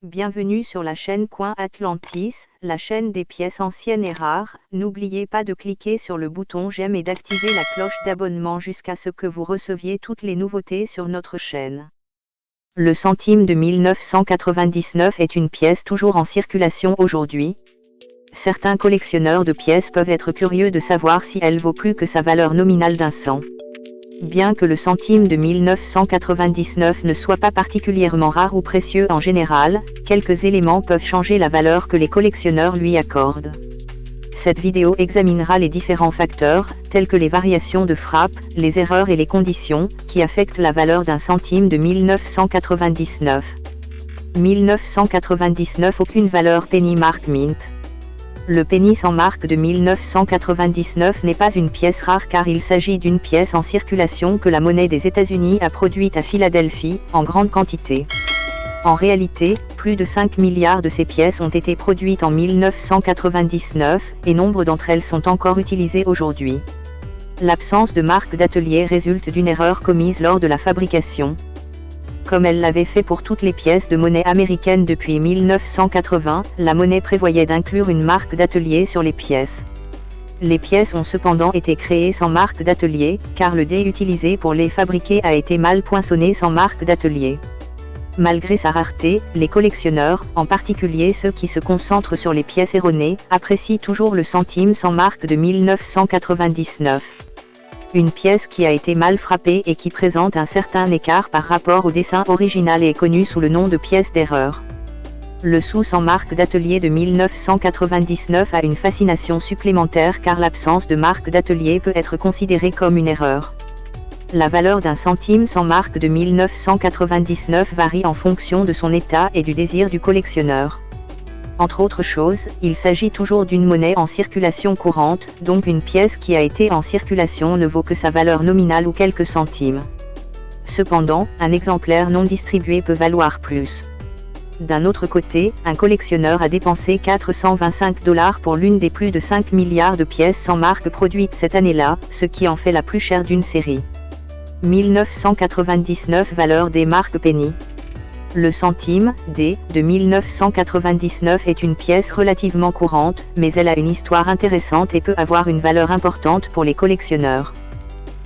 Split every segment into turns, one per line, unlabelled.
Bienvenue sur la chaîne Coin Atlantis, la chaîne des pièces anciennes et rares. N'oubliez pas de cliquer sur le bouton j'aime et d'activer la cloche d'abonnement jusqu'à ce que vous receviez toutes les nouveautés sur notre chaîne. Le centime de 1999 est une pièce toujours en circulation aujourd'hui. Certains collectionneurs de pièces peuvent être curieux de savoir si elle vaut plus que sa valeur nominale d'un cent. Bien que le centime de 1999 ne soit pas particulièrement rare ou précieux en général, quelques éléments peuvent changer la valeur que les collectionneurs lui accordent. Cette vidéo examinera les différents facteurs, tels que les variations de frappe, les erreurs et les conditions, qui affectent la valeur d'un centime de 1999. 1999 Aucune valeur penny mark mint. Le penny sans marque de 1999 n'est pas une pièce rare car il s'agit d'une pièce en circulation que la monnaie des États-Unis a produite à Philadelphie, en grande quantité. En réalité, plus de 5 milliards de ces pièces ont été produites en 1999, et nombre d'entre elles sont encore utilisées aujourd'hui. L'absence de marque d'atelier résulte d'une erreur commise lors de la fabrication. Comme elle l'avait fait pour toutes les pièces de monnaie américaine depuis 1980, la monnaie prévoyait d'inclure une marque d'atelier sur les pièces. Les pièces ont cependant été créées sans marque d'atelier, car le dé utilisé pour les fabriquer a été mal poinçonné sans marque d'atelier. Malgré sa rareté, les collectionneurs, en particulier ceux qui se concentrent sur les pièces erronées, apprécient toujours le centime sans marque de 1999. Une pièce qui a été mal frappée et qui présente un certain écart par rapport au dessin original est connue sous le nom de pièce d'erreur. Le sou sans marque d'atelier de 1999 a une fascination supplémentaire car l'absence de marque d'atelier peut être considérée comme une erreur. La valeur d'un centime sans marque de 1999 varie en fonction de son état et du désir du collectionneur. Entre autres choses, il s'agit toujours d'une monnaie en circulation courante, donc une pièce qui a été en circulation ne vaut que sa valeur nominale ou quelques centimes. Cependant, un exemplaire non distribué peut valoir plus. D'un autre côté, un collectionneur a dépensé $425 pour l'une des plus de 5 milliards de pièces sans marque produites cette année-là, ce qui en fait la plus chère d'une série. 1999 Valeur des marques penny. Le centime, D, de 1999 est une pièce relativement courante, mais elle a une histoire intéressante et peut avoir une valeur importante pour les collectionneurs.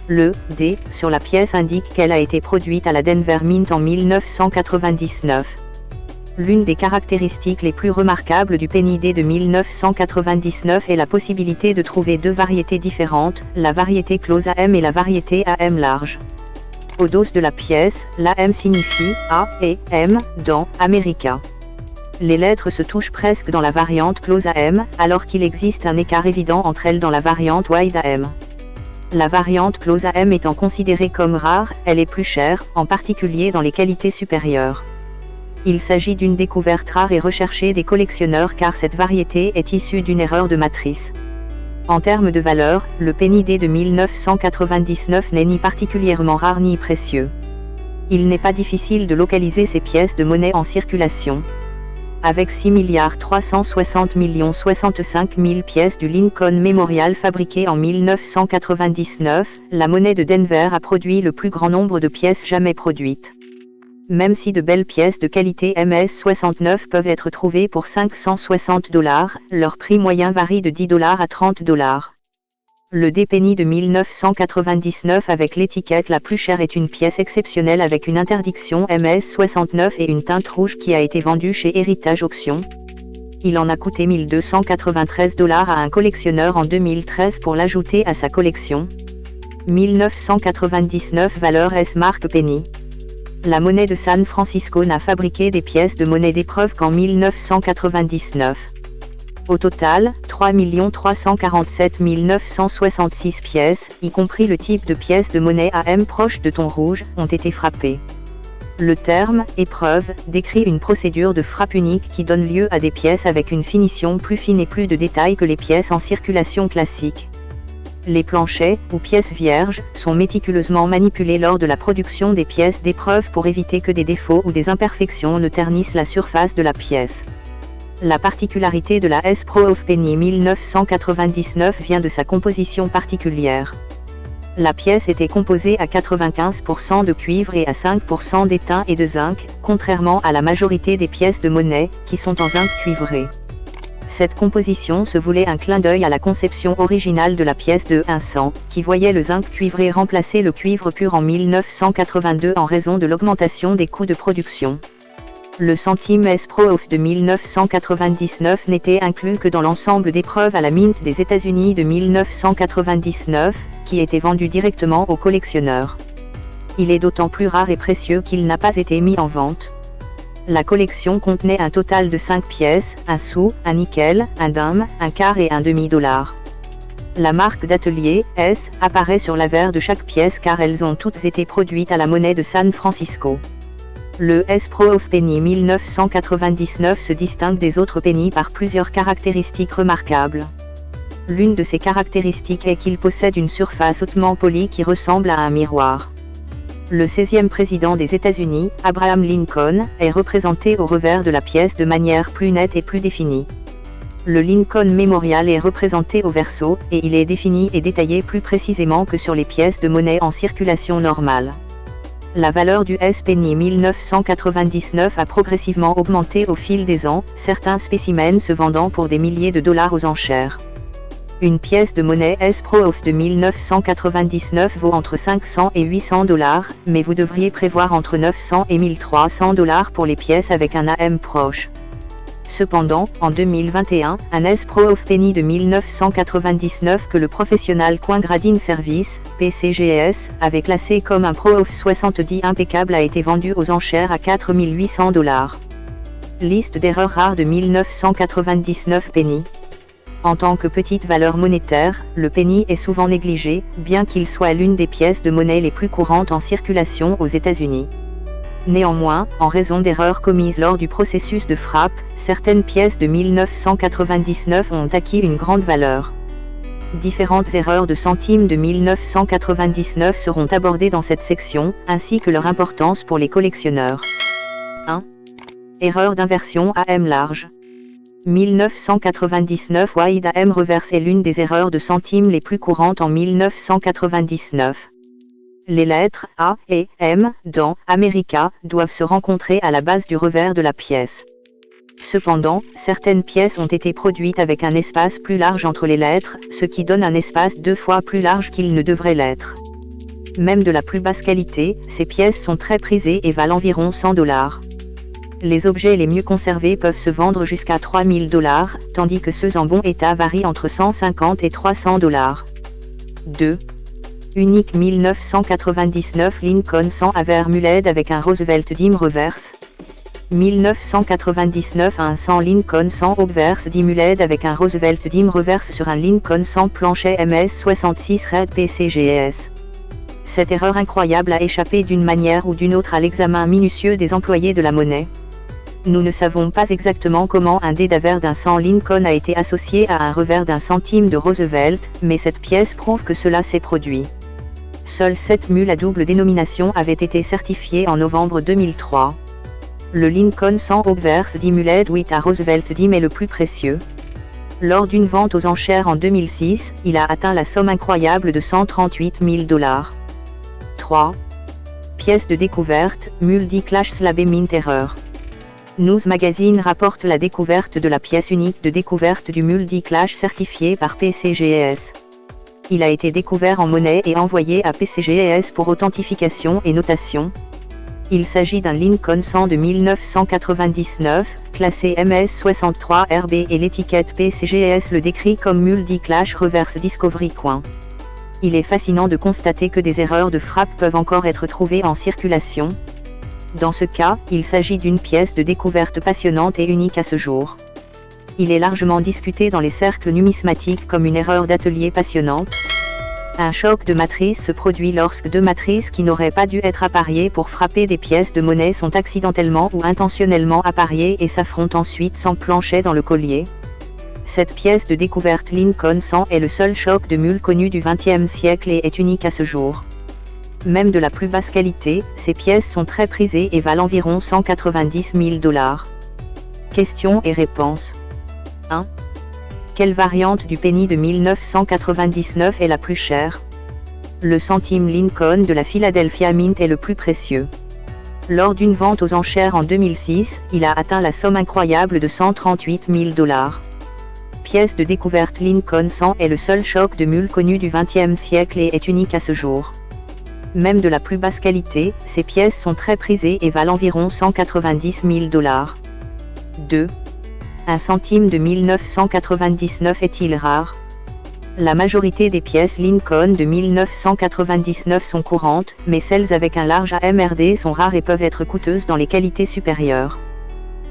Le D sur la pièce indique qu'elle a été produite à la Denver Mint en 1999. L'une des caractéristiques les plus remarquables du penny D de 1999 est la possibilité de trouver deux variétés différentes, la variété close AM et la variété AM large. Au dos de la pièce, la M signifie A et M dans America. Les lettres se touchent presque dans la variante close AM, alors qu'il existe un écart évident entre elles dans la variante wide AM. La variante close AM étant considérée comme rare, elle est plus chère, en particulier dans les qualités supérieures. Il s'agit d'une découverte rare et recherchée des collectionneurs car cette variété est issue d'une erreur de matrice. En termes de valeur, le penny D de 1999 n'est ni particulièrement rare ni précieux. Il n'est pas difficile de localiser ces pièces de monnaie en circulation. Avec 6 360 065 000 pièces du Lincoln Memorial fabriquées en 1999, la monnaie de Denver a produit le plus grand nombre de pièces jamais produites. Même si de belles pièces de qualité MS-69 peuvent être trouvées pour $560, leur prix moyen varie de $10 à $30. Le D-penny de 1999 avec l'étiquette la plus chère est une pièce exceptionnelle avec une interdiction MS-69 et une teinte rouge qui a été vendue chez Heritage Auction. Il en a coûté $1293 à un collectionneur en 2013 pour l'ajouter à sa collection. 1999 Valeur S marque penny. La monnaie de San Francisco n'a fabriqué des pièces de monnaie d'épreuve qu'en 1999. Au total, 3 347 966 pièces, y compris le type de pièces de monnaie AM proche de ton rouge, ont été frappées. Le terme « épreuve » décrit une procédure de frappe unique qui donne lieu à des pièces avec une finition plus fine et plus de détails que les pièces en circulation classique. Les planchets, ou pièces vierges, sont méticuleusement manipulés lors de la production des pièces d'épreuve pour éviter que des défauts ou des imperfections ne ternissent la surface de la pièce. La particularité de la S Pro of Penny 1999 vient de sa composition particulière. La pièce était composée à 95% de cuivre et à 5% d'étain et de zinc, contrairement à la majorité des pièces de monnaie, qui sont en zinc cuivré. Cette composition se voulait un clin d'œil à la conception originale de la pièce de 1 cent, qui voyait le zinc cuivré remplacer le cuivre pur en 1982 en raison de l'augmentation des coûts de production. Le centime S-Proof de 1999 n'était inclus que dans l'ensemble des preuves à la Mint des États-Unis de 1999, qui était vendu directement aux collectionneurs. Il est d'autant plus rare et précieux qu'il n'a pas été mis en vente. La collection contenait un total de 5 pièces, un sou, un nickel, un dime, un quart et un demi-dollar. La marque d'atelier, S, apparaît sur l'avers de chaque pièce car elles ont toutes été produites à la monnaie de San Francisco. Le S-Proof Penny 1999 se distingue des autres pennies par plusieurs caractéristiques remarquables. L'une de ces caractéristiques est qu'il possède une surface hautement polie qui ressemble à un miroir. Le 16e président des États-Unis, Abraham Lincoln, est représenté au revers de la pièce de manière plus nette et plus définie. Le Lincoln Memorial est représenté au verso, et il est défini et détaillé plus précisément que sur les pièces de monnaie en circulation normale. La valeur du S-Penny 1999 a progressivement augmenté au fil des ans, certains spécimens se vendant pour des milliers de dollars aux enchères. Une pièce de monnaie S-Proof de 1999 vaut entre 500 et 800 dollars, mais vous devriez prévoir entre 900 et 1300 dollars pour les pièces avec un AM proche. Cependant, en 2021, un S-Proof Penny de 1999 que le Professional Coin Grading Service, PCGS, avait classé comme un Proof 70 impeccable a été vendu aux enchères à 4 800 dollars. Liste d'erreurs rares de 1999 penny. En tant que petite valeur monétaire, le penny est souvent négligé, bien qu'il soit l'une des pièces de monnaie les plus courantes en circulation aux États-Unis. Néanmoins, en raison d'erreurs commises lors du processus de frappe, certaines pièces de 1999 ont acquis une grande valeur. Différentes erreurs de centimes de 1999 seront abordées dans cette section, ainsi que leur importance pour les collectionneurs. 1. Erreur d'inversion AM large. 1999 Wide AM reverse est l'une des erreurs de centimes les plus courantes en 1999. Les lettres A et M dans America doivent se rencontrer à la base du revers de la pièce. Cependant, certaines pièces ont été produites avec un espace plus large entre les lettres, ce qui donne un espace 2 fois plus large qu'il ne devrait l'être. Même de la plus basse qualité, ces pièces sont très prisées et valent environ 100 dollars. Les objets les mieux conservés peuvent se vendre jusqu'à 3000 dollars, tandis que ceux en bon état varient entre 150 et 300 dollars. 2. Unique 1999 Lincoln 100 à Vermuled avec un Roosevelt Dim reverse. 1999 un 100 Lincoln 100 obverse Dimuled avec un Roosevelt Dim reverse sur un Lincoln 100 planchet MS66 Red PCGS. Cette erreur incroyable a échappé d'une manière ou d'une autre à l'examen minutieux des employés de la monnaie. Nous ne savons pas exactement comment un dé d'avers d'un 100 Lincoln a été associé à un revers d'un centime de Roosevelt, mais cette pièce prouve que cela s'est produit. Seules 7 mules à double dénomination avaient été certifiées en novembre 2003. Le Lincoln 100 obverse Dimuled 8 à Roosevelt Dim est le plus précieux. Lors d'une vente aux enchères en 2006, il a atteint la somme incroyable de 138 000 dollars. 3. Pièce de découverte, Multi Clash Slab Mint Error. News Magazine rapporte la découverte de la pièce unique de découverte du Multi Clash certifié par PCGS. Il a été découvert en monnaie et envoyé à PCGS pour authentification et notation. Il s'agit d'un Lincoln 100 de 1999, classé MS63 RB et l'étiquette PCGS le décrit comme Multi Clash Reverse Discovery Coin. Il est fascinant de constater que des erreurs de frappe peuvent encore être trouvées en circulation. Dans ce cas, il s'agit d'une pièce de découverte passionnante et unique à ce jour. Il est largement discuté dans les cercles numismatiques comme une erreur d'atelier passionnante. Un choc de matrice se produit lorsque deux matrices qui n'auraient pas dû être appariées pour frapper des pièces de monnaie sont accidentellement ou intentionnellement appariées et s'affrontent ensuite sans planchet dans le collier. Cette pièce de découverte Lincoln 100 est le seul choc de mule connu du XXe siècle et est unique à ce jour. Même de la plus basse qualité, ces pièces sont très prisées et valent environ 190 000 dollars. Questions et réponses. 1. Quelle variante du penny de 1999 est la plus chère? Le centime Lincoln de la Philadelphia Mint est le plus précieux. Lors d'une vente aux enchères en 2006, il a atteint la somme incroyable de 138 000 $. Pièce de découverte Lincoln 100 est le seul choc de mule connu du XXe siècle et est unique à ce jour. Même de la plus basse qualité, ces pièces sont très prisées et valent environ 190 000 $. 2. Un centime de 1999 est-il rare? La majorité des pièces Lincoln de 1999 sont courantes, mais celles avec un large AMRD sont rares et peuvent être coûteuses dans les qualités supérieures.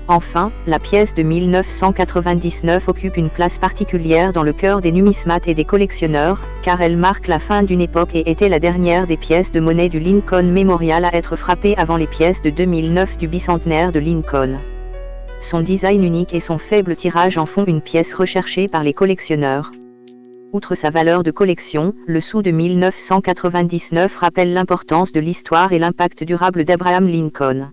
Enfin, la pièce de 1999 occupe une place particulière dans le cœur des numismates et des collectionneurs, car elle marque la fin d'une époque et était la dernière des pièces de monnaie du Lincoln Memorial à être frappée avant les pièces de 2009 du bicentenaire de Lincoln. Son design unique et son faible tirage en font une pièce recherchée par les collectionneurs. Outre sa valeur de collection, le sou de 1999 rappelle l'importance de l'histoire et l'impact durable d'Abraham Lincoln.